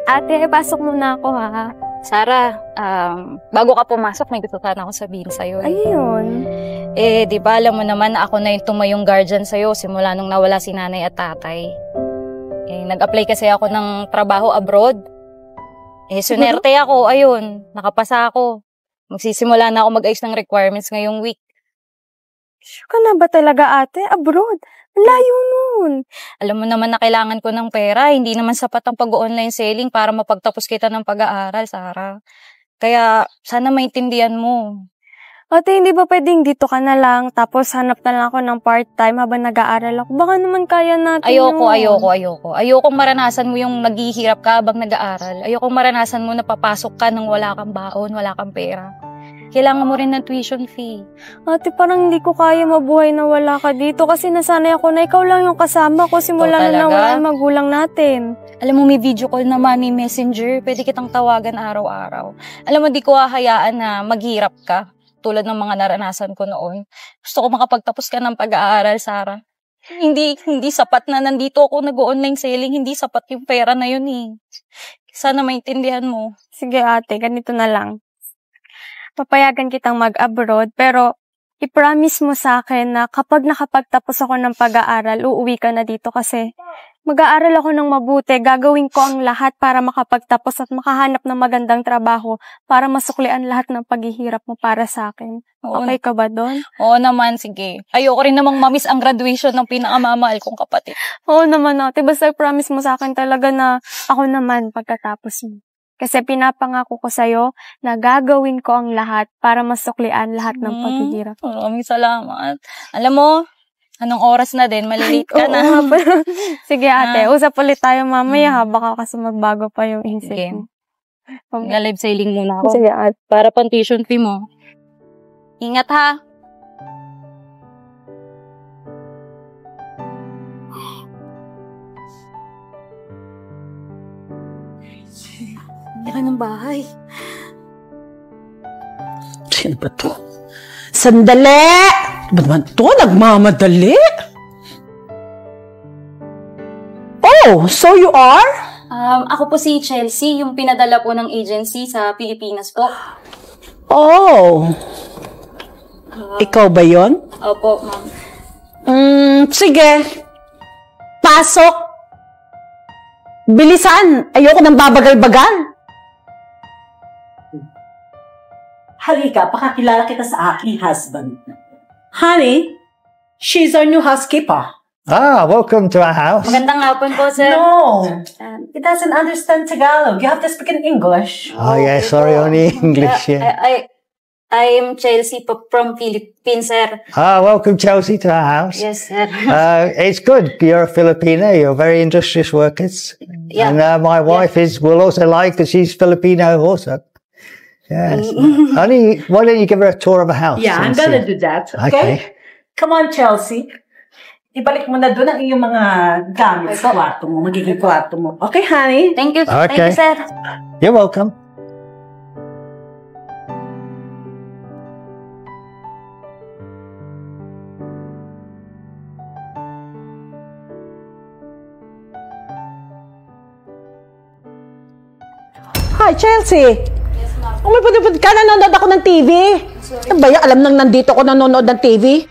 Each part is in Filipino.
Ate, pasok muna ako ha. Sarah, bago ka pumasok, may gusto sana ako sabihin sa'yo. Ayun. Di ba alam mo naman na ako na yung tumayong guardian sa'yo simula nung nawala si nanay at tatay. Nag-apply kasi ako ng trabaho abroad. Sunerte ako, ayun, nakapasa ako. Magsisimula na ako mag-ayos ng requirements ngayong week. Sure ka na ba talaga, ate? Abroad? Ang layo nun. Alam mo naman na kailangan ko ng pera. Hindi naman sapat ang pag-online selling para mapagtapos kita ng pag-aaral, Sarah. Kaya sana maintindihan mo. Ate, hindi ba pwedeng dito ka na lang tapos hanap na lang ako ng part-time habang nag-aaral ako? Baka naman kaya natin Ayoko. Ayokong maranasan mo yung naghihirap ka habang nag-aaral. Ayokong maranasan mo na papasok ka nang wala kang baon, wala kang pera. Kailangan mo rin ng tuition fee. Ate, parang hindi ko kaya mabuhay na wala ka dito kasi nasanay ako na ikaw lang yung kasama ko simula na nawala yung magulang natin. Alam mo, may video call naman ni Messenger. Pwede kitang tawagan araw-araw. Alam mo, di ko hahayaan na maghirap ka tulad ng mga naranasan ko noon. Gusto ko makapagtapos ka ng pag-aaral, Sarah. Hindi sapat na nandito ako nag-online selling. Hindi sapat yung pera na yun eh. Sana maintindihan mo. Sige ate, ganito na lang. Papayagan kitang mag-abroad, pero i-promise mo sa akin na kapag nakapagtapos ako ng pag-aaral, uuwi ka na dito kasi mag-aaral ako ng mabuti. Gagawin ko ang lahat para makapagtapos at makahanap ng magandang trabaho para masuklian lahat ng paghihirap mo para sa akin. Okay ka ba doon? Oo naman, sige. Ayoko rin namang mamiss ang graduation ng pinakamamahal kong kapatid. Oo naman ate, basta promise mo sa akin talaga na ako naman pagkatapos mo. Kasi pinapangako ko sa'yo na gagawin ko ang lahat para masuklian lahat ng paghihirap. Maraming salamat. Alam mo, anong oras na din? Malilate ka na. Sige ate, usap ulit tayo mamaya ha. Baka kasi magbago pa yung isip mo. Live sailing muna ako. Sige ate. Para pang tuition fee mo. Ingat ha. Laki ng bahay. Sino ba to? Sandali! Ba naman to? Nagmamadali? Oh, so you are? Ako po si Chelsea, yung pinadala po ng agency sa Pilipinas po. Oh. Ikaw ba yon? Opo, ma'am. Sige. Pasok. Bilisan. Ayoko nang babagal-bagal. Halika, pakakilala kita sa aking husband. Honey, she's our new housekeeper. Welcome to our house. Magandang hapon po, sir. No, he doesn't understand Tagalog. You have to speak in English. Oh, yeah, sorry, only English, yeah. I'm Chelsea from Philippines, sir. Welcome, Chelsea, to our house. Yes, sir. It's good. You're a Filipina. You're very industrious workers. Yeah. And my wife will also like that she's Filipino also. Yes. Honey, why don't you give her a tour of a house? Yeah, I'm gonna do that. Okay? Come on, Chelsea. Ibalik mo na doon ang iyong mga gamit sa kwarto mo, magiging kwarto mo. Okay, honey? Thank you. Okay. Thank you, sir. You're welcome. Hi, Chelsea. Yes, ma'am. Umipod-ipod ka, nanonood ako ng TV. Ano ba yan? Alam nang nandito ako nanonood ng TV?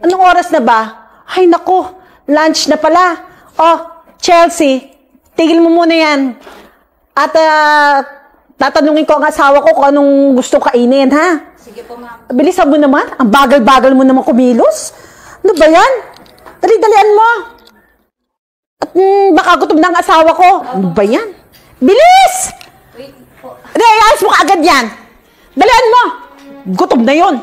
Anong oras na ba? Ay, naku. Lunch na pala. Oh, Chelsea, tigil mo muna yan. At tatanungin ko ang asawa ko kung anong gusto kainin, ha? Sige po, ma'am. Bilisan mo naman. Ang bagal-bagal mo naman kumilos. Ano ba yan? Dali-dalian mo. At baka gutom na ang asawa ko. Ano ba yan? Bilis! Wait po. Ayos mo kaagad yan. Dalian mo. Gutom na yon.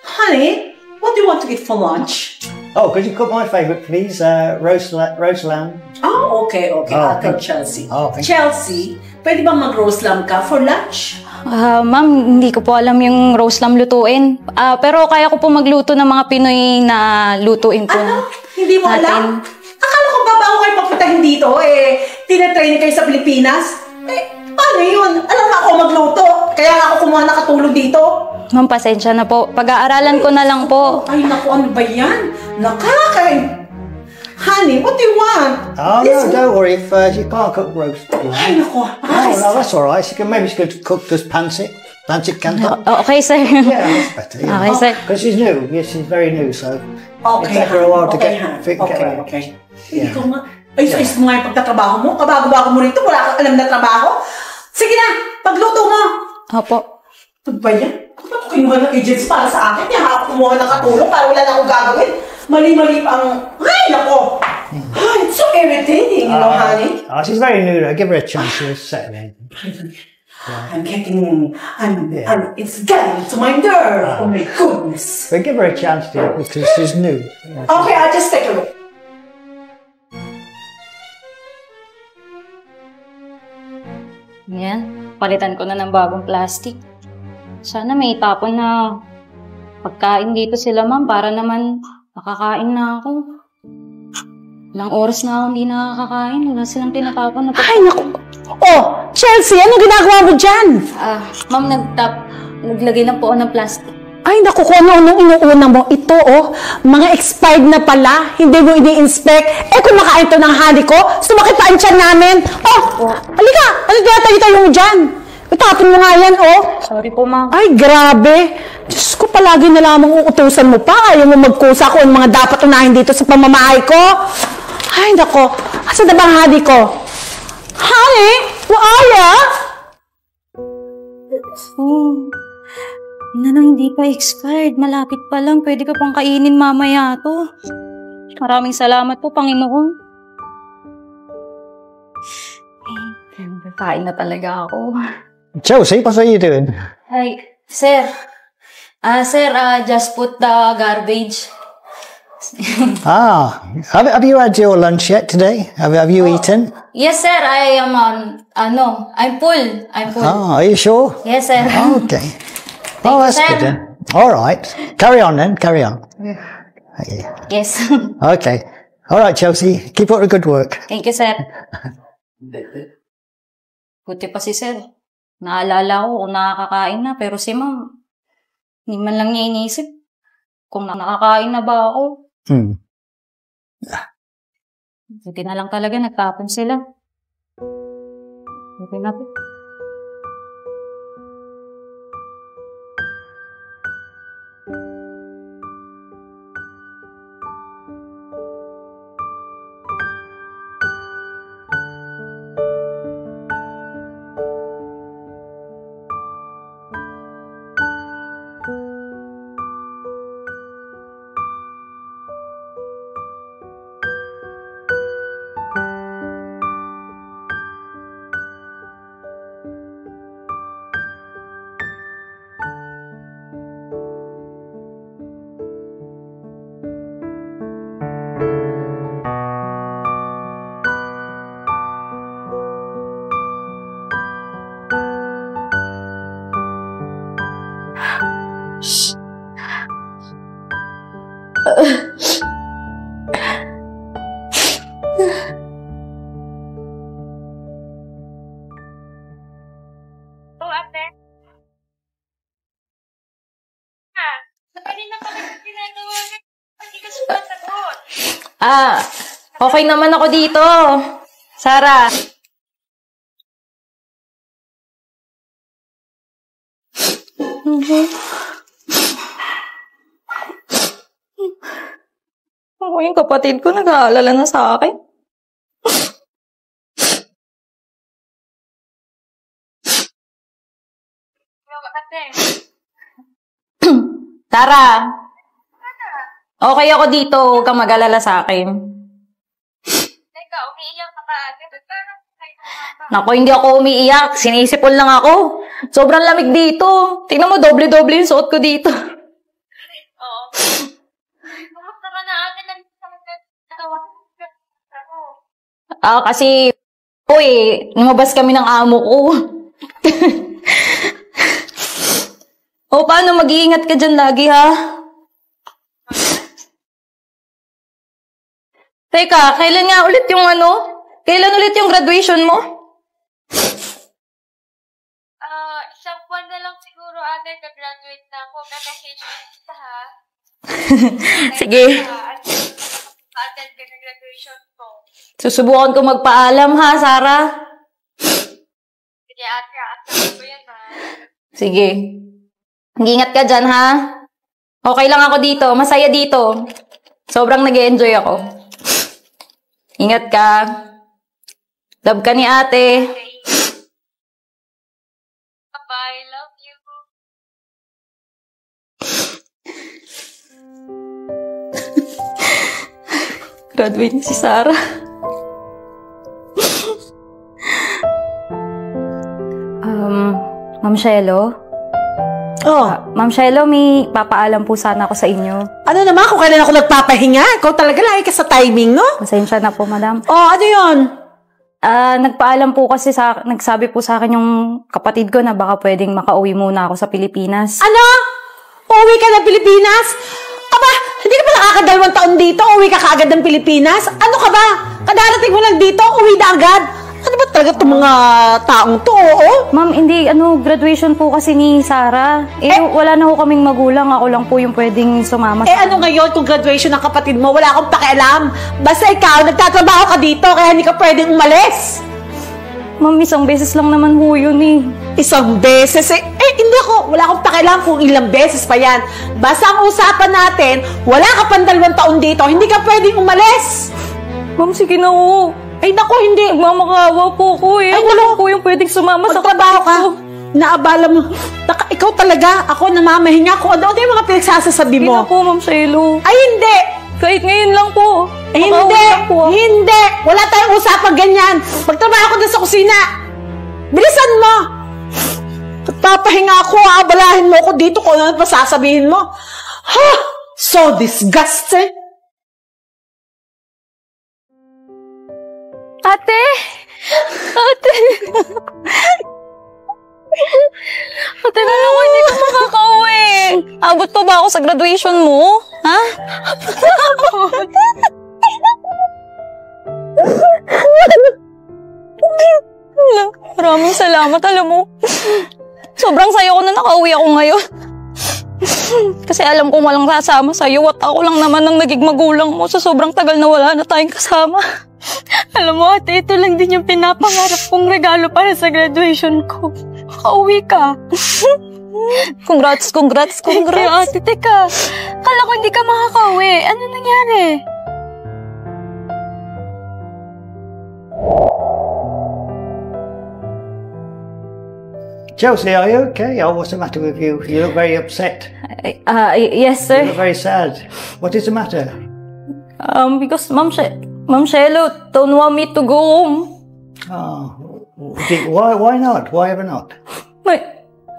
Honey, what do you want to get for lunch? Oh, could you cook my favourite, please? Roast lamb. Oh, okay. Oh, I'll tell thank- Chelsea. Oh, thank you. Chelsea, pwede bang mag-roast lamb ka for lunch? Ma'am, hindi ko po alam yung roast lamb lutuin. Pero kaya ko po magluto ng mga Pinoy na lutuin po. Ano? Hindi mo natin. alam? Akala ko ba bago kayo papuntahin dito, tinatrain kayo sa Pilipinas? Paano yun? Alam na ako magluto. Kaya nga ako kumuha na katulong dito. Ma'am, pasensya na po. Pag-aaralan ko na lang po. Ay, naku, ano ba yan? Honey, what do you want? Oh, no, don't worry. If she can't cook roast beef. Ay, naku. Oh, no, that's all right. Maybe she could cook this pancit. Pancit canton. Oh, okay, sir. Yeah, that's better. Yeah. Okay, sir. Because she's new. Yes, she's very new, so Okay, it takes her a while to okay, get okay, around. okay. Yeah. Ikaw nga. Ayos-ayos mo nga yung pagtatrabaho mo. Kabago-bago mo rito. Wala kang alam na trabaho. Sige na, pagluto mo. Opo. Ano ba yan? Ba't ko kinuha ng agency para sa akin? Kaya ako kumuha ng katulong para wala na akong gagawin. Mali-mali pa ang... Ay, nako! Ay, it's so irritating, you know, honey. Oh, she's very new. Give her a chance to settle in. It's getting to my nerve. Oh my goodness. But give her a chance, dear, because she's new. Okay, I'll just take a look. Yan, palitan ko na ng bagong plastic. Sana may tapon na pagkain dito sila, ma'am, para naman nakakain na ako. Ilang oras na ako hindi nakakakain. Wala silang tinatapon na Ay, naku. Oh, Chelsea, anong ginagawa mo dyan? Ma'am, naglagay lang po ako ng plastic. Ay, naku, kung ano-anong inuuna mo. Ito, oh, mga expired na pala. Hindi mo ini-inspect. Eh, kung makain to ng honey ko, sumakit pa ang tiyan namin. Oh, halika. Ano tinatayo mo dyan? Itapon mo nga yan, oh. Sorry po, ma'am. Ay, grabe. Diyos ko, palagi na lamang uutusan mo pa. Ayaw mo magkusa kung ano mga dapat unahin dito sa pamamahay ko. Ay, nako. Asan na bang honey ko? Honey? Waaya? Oh, yun na hindi pa expired. Malapit pa lang. Pwede ka pang kainin mamaya to. Maraming salamat po, Panginoon. Kain na talaga ako. Chelsea, what are you doing? Hi, sir. Sir, just put the garbage. Have you had your lunch yet today? Have you eaten? Yes, sir. I am I'm full. I'm full. Are you sure? Yes, sir. Okay. That's sir. good then. All right. Carry on then. Carry on. Okay. Yes. Okay. All right, Chelsea. Keep up the good work. Thank you, sir. Buti pa si sir. Naalala ko kung nakakakain na, pero si ma'am, hindi man lang niya inisip kung nakakain na ba ako. Buti na lang talaga nagtapon sila. Buti na po. Okay naman ako dito. Sarah. Ako yung kapatid ko nag-aalala na sa akin. Sarah. Okay ako dito. Huwag kang mag-alala sa akin. Teka, umiiyak ka ka ate. Naku, hindi ako umiiyak. Sinisipon lang ako. Sobrang lamig dito. Tingnan mo, doble-doble yung suot ko dito. Oo. Kumusta ka na ate? Kasi, lumabas kami ng amo ko. Paano mag-iingat ka dyan lagi, ha? Teka, kailan nga ulit yung Kailan ulit yung graduation mo? Isang buwan na lang siguro ate, ka-graduate na ako. Kaka-HSC ha. Sige. attend ka ng graduation ko. Susubukan ko magpaalam ha, Sarah. Sige, ate, ate ko yan ha. Sige. Ingat ka dyan, ha? Okay lang ako dito. Masaya dito. Sobrang nag-e-enjoy ako. Ingat ka. Love ka ni ate. Bye, love you. Graduate na si Sarah. Ma'am Shelo? Oh, Ma'am Shelo, may papaalam po sana ako sa inyo. ano naman kung kailan ako nagpapahinga? Ikaw talaga lagi ka sa timing, no? Pasensya na po, madam. Oh, ano yun? Nagpaalam po kasi nagsabi po sa akin yung kapatid ko na baka pwedeng makauwi muna ako sa Pilipinas. Ano? Uuwi ka ng Pilipinas? Aba, hindi ka ba nakakadalawang taon dito? Uuwi ka kaagad ng Pilipinas? Ano ka ba? Kadarating mo lang dito, uwi na agad? Ano ba talaga itong mga taong to, oo? Ma'am, hindi, graduation po kasi ni Sarah. Wala na ho kaming magulang. Ako lang po yung pwedeng sumama sa Ano ngayon kung graduation ng kapatid mo? Wala akong pakialam. Basta ikaw, nagtatrabaho ka dito, kaya hindi ka pwedeng umalis. Ma'am, isang beses lang naman ho yun eh. Isang beses hindi ako. Wala akong pakialam kung ilang beses pa yan. Basta ang usapan natin, wala ka pang 2 taon dito, hindi ka pwedeng umalis. Ma'am, sige na ho. Ay, naku, hindi. Nagmamakawa po ko eh. Ay, Ako lang po yung pwedeng sumama sa Magtrabaho ka. ko. Naabala mo. Ikaw talaga, ako namamahinga ko. Ano yung mga pinagsasasabi Hindi mo? na po, Ma'am Shelo. Ay, hindi. Kahit ngayon lang po. Ay, Makauwi hindi. lang po. Hindi. Wala tayong usapan ganyan. Magtrabaho ko na sa kusina. Bilisan mo. Papahinga ako, abalahin mo ako dito kung ano pa sasabihin mo. Ha! So disgusting. Ate! Ate! Ate, alam ko hindi ka makakauwi. Abot pa ba ako sa graduation mo? Ha? Maraming salamat, alam mo. Sobrang sayo ko na nakauwi ako ngayon. Kasi alam kong walang kasama sa'yo at ako lang naman ang naging magulang mo sa sobrang tagal na wala na tayong kasama. Alam mo, ate, ito lang din yung pinapangarap kong regalo para sa graduation ko. Makauwi ka. Congrats. Thank you, ate. Teka, kala ko hindi ka makakauwi. Ano nangyari? Chelsea, are you okay? Oh, what's the matter with you? You look very upset. Yes, You sir. look very sad. What is the matter? Because Ma'am Shelo don't want me to go home. Oh, why not? Why ever not?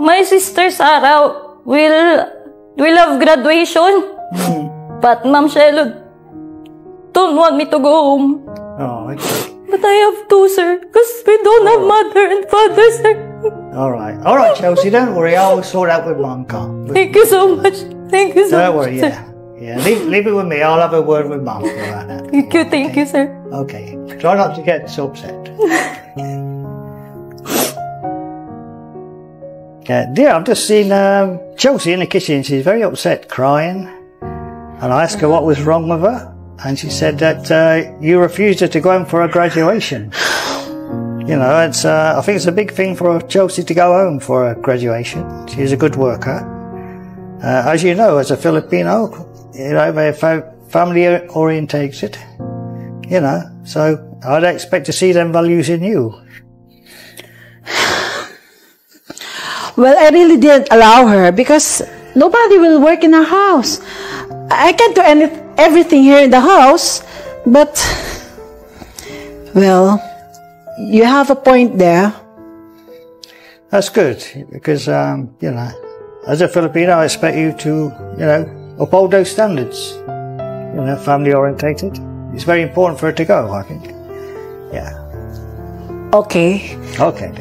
My sister Sarah will have graduation. But Ma'am Shelo don't want me to go home. Oh, okay. But I have to, sir, because we don't have mother and father, sir. All right, Chelsea, don't worry. I'll sort out with Mum, can't. Thank you so much. Thank you so Don't much, worry, sir. yeah. Leave it with me. I'll have a word with Mum right now. Thank you, sir. Okay. Try not to get so upset. Dear, I've just seen Chelsea in the kitchen. She's very upset, crying. And I asked her what was wrong with her. And she said that you refused her to go home for her graduation. You know, I think it's a big thing for Chelsea to go home for her graduation. She's a good worker. As you know, as a Filipino, you know, they're family orientated. You know, so I'd expect to see them values in you. Well, I really didn't allow her because nobody will work in our house. I can't do everything here in the house, but, well, you have a point there. That's good, because, you know, as a Filipino, I expect you to, you know, uphold those standards. You know, family orientated. It's very important for her to go, I think. Yeah. Okay. Okay.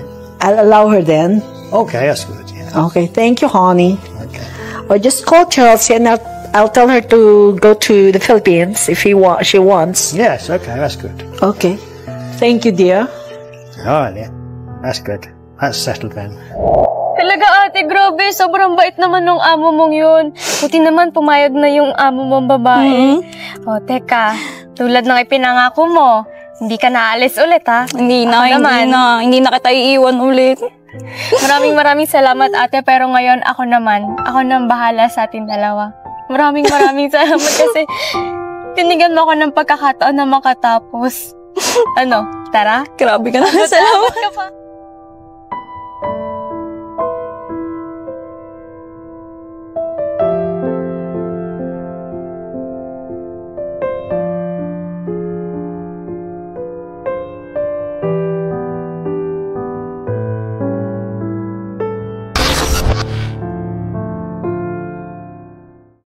I'll allow her then. Okay, that's good, yeah. Okay, thank you, honey. Okay. Or just call Chelsea and I'll tell her to go to the Philippines if she wants. Yes, okay, that's good. Okay. Thank you, dear. All right, yeah. That's good. That's settled then. Talaga, ate, grabe. Sobrang bait naman nung amo mong yun. Buti naman pumayag na yung amo mong babae. O, teka. Tulad ng ipinangako mo, hindi ka naalis ulit, ha? Hindi Ako naman. Hindi na kita iiwan ulit. Maraming salamat, ate, pero ngayon ako nang bahala sa ating dalawa. Maraming salamat kasi tinigyan mo ako ng pagkakataon na makatapos. Tara? Grabe ka na. Salamat ka pa.